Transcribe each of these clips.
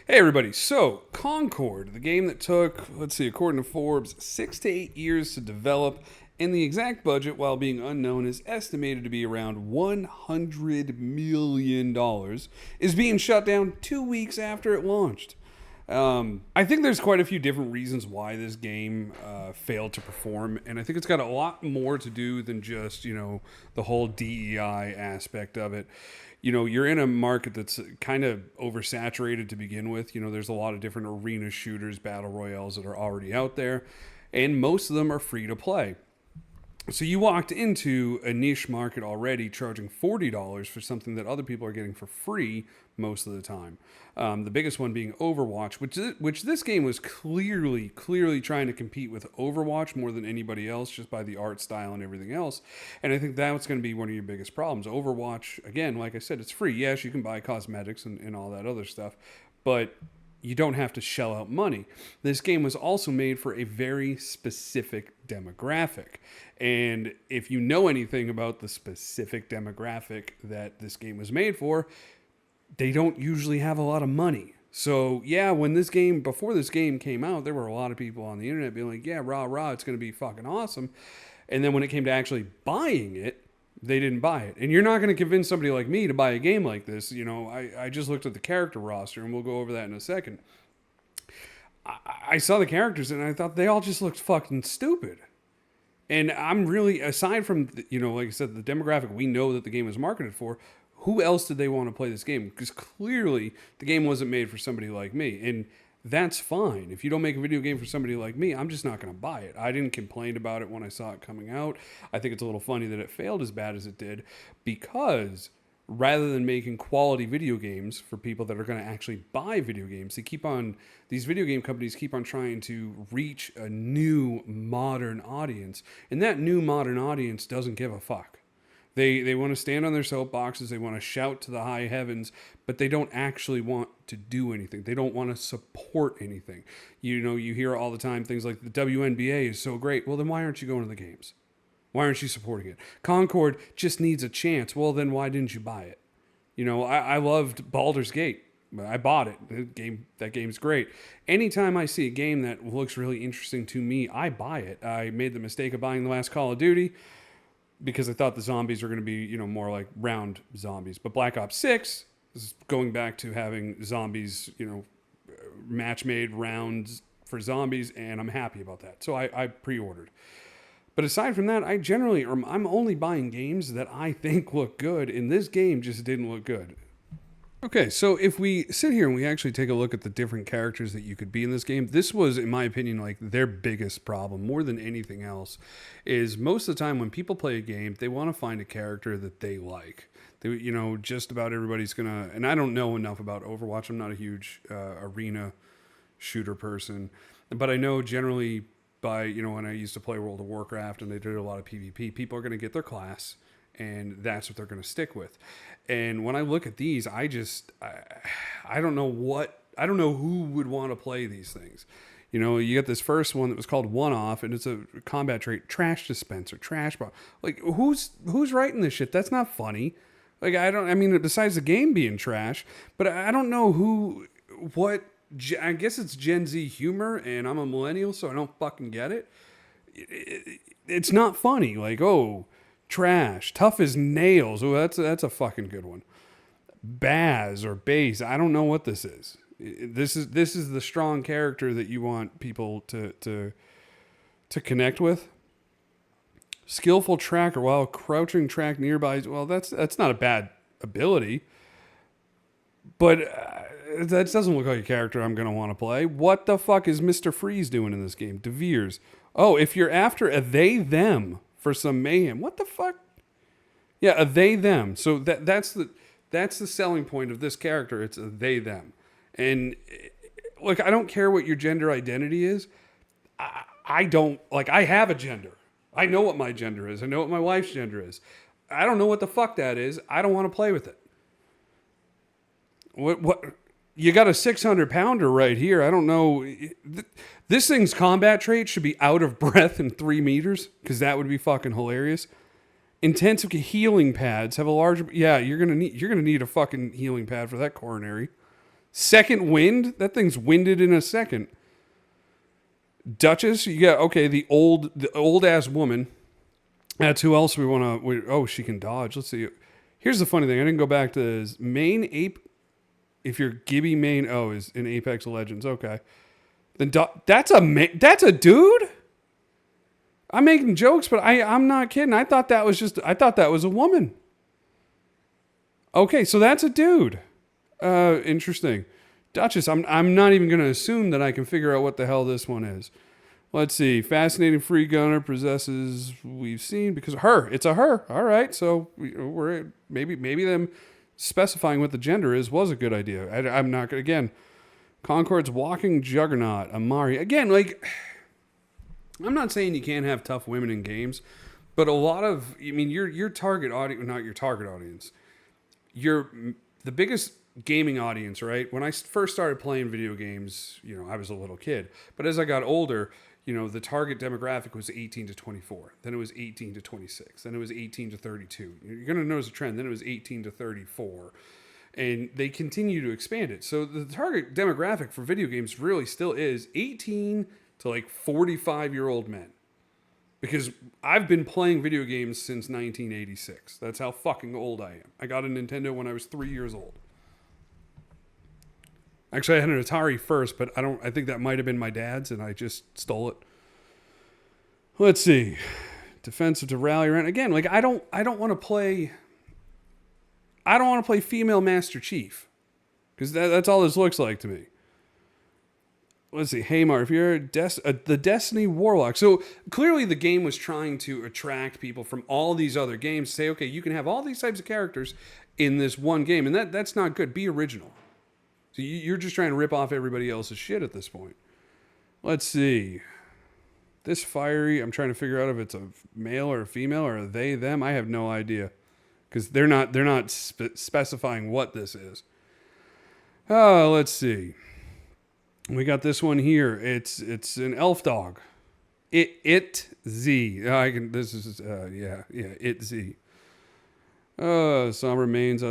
Hey everybody, so Concorde, the game that took, let's see, according to Forbes, 6 to 8 years to develop, and the exact budget, while being unknown, is estimated to be around $100 million, is being shut down 2 weeks after it launched. I think there's quite a few different reasons why this game failed to perform, and I think it's got a lot more to do than just, the whole DEI aspect of it. You're in a market that's kind of oversaturated to begin with. There's a lot of different arena shooters, battle royales that are already out there, and most of them are free to play. So you walked into a niche market already charging $40 for something that other people are getting for free most of the time. The biggest one being Overwatch, which this game was clearly trying to compete with Overwatch more than anybody else, just by the art style and everything else. And I think that's going to be one of your biggest problems. Overwatch, again, like I said, it's free. Yes, you can buy cosmetics and all that other stuff, but you don't have to shell out money. This game was also made for a very specific demographic. And if you know anything about the specific demographic that this game was made for, they don't usually have a lot of money. So yeah, before this game came out, there were a lot of people on the internet being like, yeah, rah, rah, it's going to be fucking awesome. And then when it came to actually buying it, they didn't buy it. And you're not going to convince somebody like me to buy a game like this. I just looked at the character roster, and we'll go over that in a second. I saw the characters, and I thought they all just looked fucking stupid. And I'm really, aside from, like I said, the demographic we know that the game is marketed for, who else did they want to play this game? Because clearly the game wasn't made for somebody like me. And that's fine. If you don't make a video game for somebody like me, I'm just not going to buy it. I didn't complain about it when I saw it coming out. I think it's a little funny that it failed as bad as it did, because rather than making quality video games for people that are going to actually buy video games, these video game companies keep on trying to reach a new modern audience. And that new modern audience doesn't give a fuck. They want to stand on their soapboxes, they want to shout to the high heavens, but they don't actually want to do anything. They don't want to support anything. You hear all the time things like the WNBA is so great. Well, then why aren't you going to the games? Why aren't you supporting it? Concorde just needs a chance. Well, then why didn't you buy it? I loved Baldur's Gate. I bought it. That game's great. Anytime I see a game that looks really interesting to me, I buy it. I made the mistake of buying the last Call of Duty because I thought the zombies were going to be, more like round zombies. But Black Ops 6 is going back to having zombies, match-made rounds for zombies, and I'm happy about that. So I pre-ordered. But aside from that, I'm only buying games that I think look good, and this game just didn't look good. Okay, so if we sit here and we actually take a look at the different characters that you could be in this game, this was, in my opinion, like their biggest problem, more than anything else, is most of the time when people play a game, they want to find a character that they like. Just about everybody's gonna, and I don't know enough about Overwatch. I'm not a huge arena shooter person, but I know generally when I used to play World of Warcraft and they did a lot of PvP, people are going to get their class, and that's what they're going to stick with. And when I look at these, I don't know who would want to play these things. You get this first one that was called One Off, and it's a combat trait, trash dispenser, trash bomb. Like, who's writing this shit? That's not funny. Like, besides the game being trash, but I don't know what. I guess it's Gen Z humor, and I'm a millennial, so I don't fucking get it. It's not funny. Like, oh, trash, tough as nails. Oh, that's a fucking good one. Baz or base. I don't know what this is. This is the strong character that you want people to connect with. Skillful tracker while crouching track nearby. Well, that's not a bad ability, but that doesn't look like a character I'm going to want to play. What the fuck is Mr. Freeze doing in this game? De Veers. Oh, if you're after a they them for some mayhem, what the fuck? Yeah, a they them. So that's the selling point of this character. It's a they them. And look, I don't care what your gender identity is. I have a gender. I know what my gender is. I know what my wife's gender is. I don't know what the fuck that is. I don't want to play with it. What? You got a 600-pounder right here. I don't know. This thing's combat trait should be out of breath in 3 meters, because that would be fucking hilarious. Intensive healing pads have a large. Yeah, you're gonna need a fucking healing pad for that coronary. Second wind? That thing's winded in a second. Duchess, you got, okay, the old ass woman. That's who else we want to. Oh, she can dodge. Let's see. Here's the funny thing. I didn't go back to this. Main ape. If you're Gibby main, is in Apex Legends. Okay. Then that's a dude? I'm making jokes, but I'm not kidding. I thought that was a woman. Okay, so that's a dude. Interesting. Duchess, I'm not even going to assume that I can figure out what the hell this one is. Let's see. Fascinating free gunner possesses. We've seen because it's a her. All right, so we're maybe them specifying what the gender was a good idea. I'm not gonna again. Concorde's walking juggernaut. Amari again. Like I'm not saying you can't have tough women in games, but a lot of your target audience, not your target audience. You're the biggest gaming audience, right? When I first started playing video games, I was a little kid, but as I got older. The target demographic was 18 to 24. Then it was 18 to 26. Then it was 18 to 32. You're going to notice a trend. Then it was 18 to 34. And they continue to expand it. So the target demographic for video games really still is 18 to like 45-year-old men. Because I've been playing video games since 1986. That's how fucking old I am. I got a Nintendo when I was 3 years old. Actually, I had an Atari first, but I think that might have been my dad's, and I just stole it. Let's see. Defensive to rally around. Again, like I don't want to play female Master Chief. Because that's all this looks like to me. Let's see. Haymar, if you're the Destiny Warlock. So clearly the game was trying to attract people from all these other games. Say, okay, you can have all these types of characters in this one game. And that's not good. Be original. So you're just trying to rip off everybody else's shit at this point. Let's see. This fiery, I'm trying to figure out if it's a male or a female or a they, them. I have no idea. Because they're not specifying what this is. Oh, let's see. We got this one here. It's an elf dog. It Z. This is it Z. Somber mains.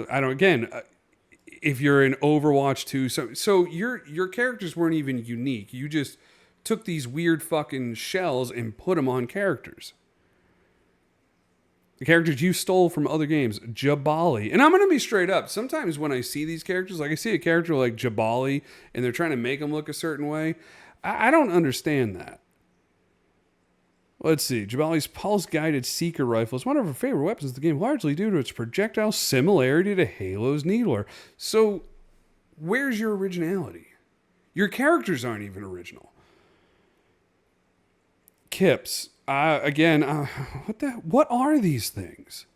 If you're in Overwatch 2, so your characters weren't even unique. You just took these weird fucking shells and put them on characters. The characters you stole from other games. Jabali. And I'm going to be straight up. Sometimes when I see these characters, like I see a character like Jabali, and they're trying to make them look a certain way, I don't understand that. Let's see. Jabali's pulse-guided seeker rifle is one of her favorite weapons of the game, largely due to its projectile similarity to Halo's Needler. So, where's your originality? Your characters aren't even original. Kips. What are these things?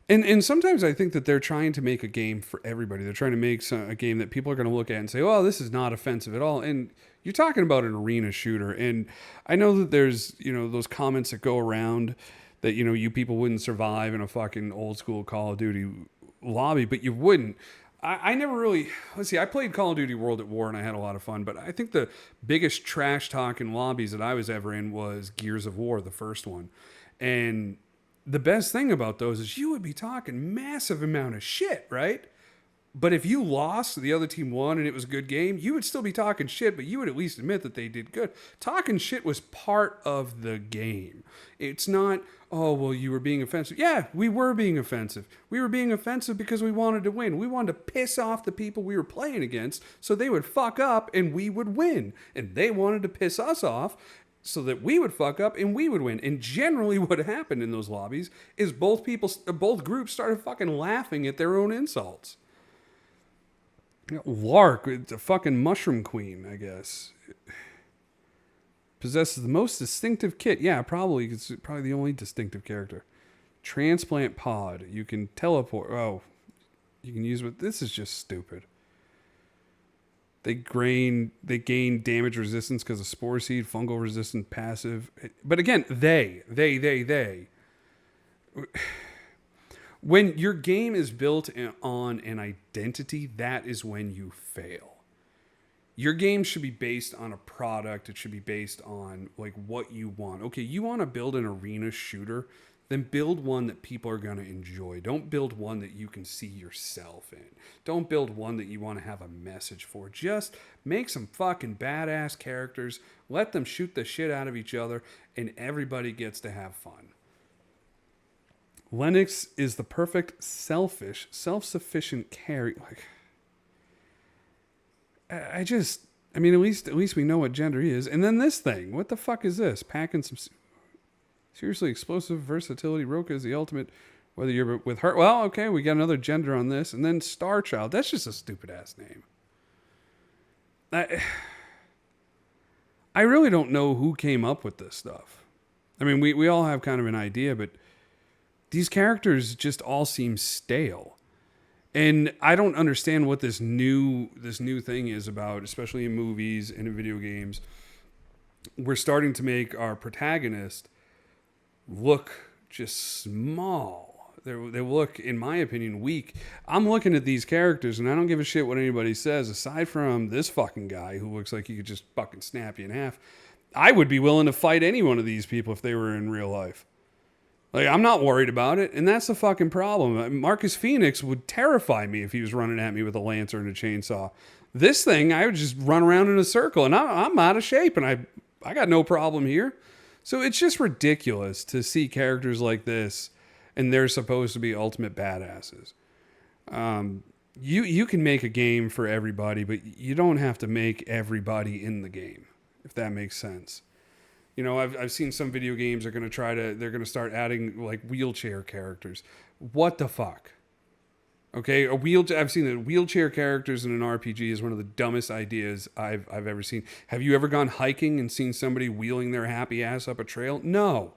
And sometimes I think that they're trying to make a game for everybody. They're trying to make a game that people are going to look at and say, "Oh, this is not offensive at all." And you're talking about an arena shooter, and I know that there's those comments that go around that you people wouldn't survive in a fucking old school Call of Duty lobby, but you wouldn't. I never really, let's see, I played Call of Duty World at War and I had a lot of fun, but I think the biggest trash talk in lobbies that I was ever in was Gears of War, the first one. And the best thing about those is you would be talking massive amount of shit, right? But if you lost, the other team won, and it was a good game, you would still be talking shit, but you would at least admit that they did good. Talking shit was part of the game. It's not, oh, well, you were being offensive. Yeah, we were being offensive. We were being offensive because we wanted to win. We wanted to piss off the people we were playing against so they would fuck up and we would win. And they wanted to piss us off so that we would fuck up and we would win. And generally what happened in those lobbies is both groups started fucking laughing at their own insults. Lark, the fucking mushroom queen, I guess. Possesses the most distinctive kit. Yeah, probably. It's probably the only distinctive character. Transplant pod. You can teleport. Oh, you can use it. This is just stupid. They gain damage resistance because of spore seed, fungal resistance, passive. But again, they. When your game is built on an identity, that is when you fail. Your game should be based on a product. It should be based on like what you want. Okay, you want to build an arena shooter? then build one that people are going to enjoy. Don't build one that you can see yourself in. Don't build one that you want to have a message for. Just make some fucking badass characters, let them shoot the shit out of each other, and everybody gets to have fun. Lennox is the perfect selfish, self-sufficient carry. Like, I mean, at least we know what gender he is. And then this thing, what the fuck is this? Packing some seriously explosive versatility. Roka is the ultimate. Whether you're with her, well, okay, we got another gender on this, and then Star Child. That's just a stupid ass name. I really don't know who came up with this stuff. I mean, we all have kind of an idea, but these characters just all seem stale. And I don't understand what this new thing is about, especially in movies and in video games. We're starting to make our protagonist look just small. They look, in my opinion, weak. I'm looking at these characters, and I don't give a shit what anybody says, aside from this fucking guy who looks like he could just fucking snap you in half. I would be willing to fight any one of these people if they were in real life. Like, I'm not worried about it, and that's the fucking problem. Marcus Phoenix would terrify me if he was running at me with a lancer and a chainsaw. This thing, I would just run around in a circle, and I'm out of shape, and I got no problem here. So it's just ridiculous to see characters like this, and they're supposed to be ultimate badasses. You can make a game for everybody, but you don't have to make everybody in the game, if that makes sense. You know, I've seen some video games are going to they're going to start adding like wheelchair characters. What the fuck? Okay, I've seen that wheelchair characters in an RPG is one of the dumbest ideas I've ever seen. Have you ever gone hiking and seen somebody wheeling their happy ass up a trail? No.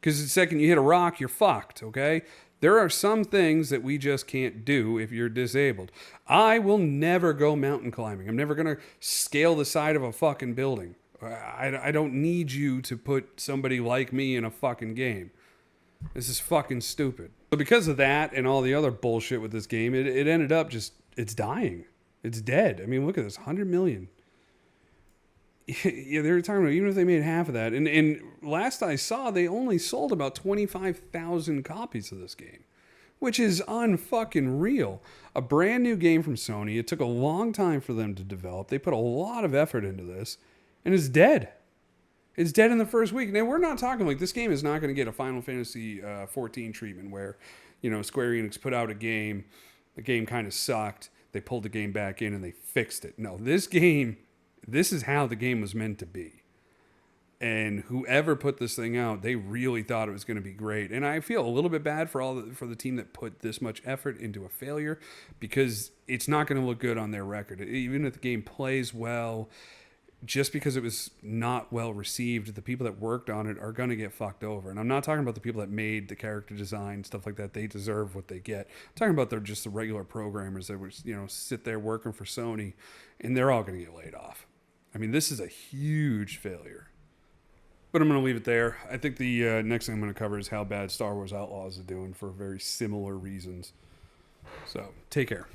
Because the second you hit a rock, you're fucked, okay? There are some things that we just can't do if you're disabled. I will never go mountain climbing. I'm never going to scale the side of a fucking building. I don't need you to put somebody like me in a fucking game. This is fucking stupid. But because of that and all the other bullshit with this game, it ended up it's dying. It's dead. I mean, look at this, 100 million. Yeah, they were talking about even if they made half of that. And last I saw, they only sold about 25,000 copies of this game, which is unfucking real. A brand new game from Sony. It took a long time for them to develop. They put a lot of effort into this. And it's dead. It's dead in the first week. Now, we're not talking like this game is not going to get a Final Fantasy 14 treatment where, you know, Square Enix put out a game. The game kind of sucked. They pulled the game back in and they fixed it. No, this is how the game was meant to be. And whoever put this thing out, they really thought it was going to be great. And I feel a little bit bad for the team that put this much effort into a failure, because it's not going to look good on their record. Even if the game plays well, just because it was not well received, the people that worked on it are going to get fucked over. And I'm not talking about the people that made the character design, stuff like that. They deserve what they get. I'm talking about just the regular programmers that would, you know, sit there working for Sony, and they're all going to get laid off. I mean, this is a huge failure. But I'm going to leave it there. I think the next thing I'm going to cover is how bad Star Wars Outlaws is doing for very similar reasons. So, take care.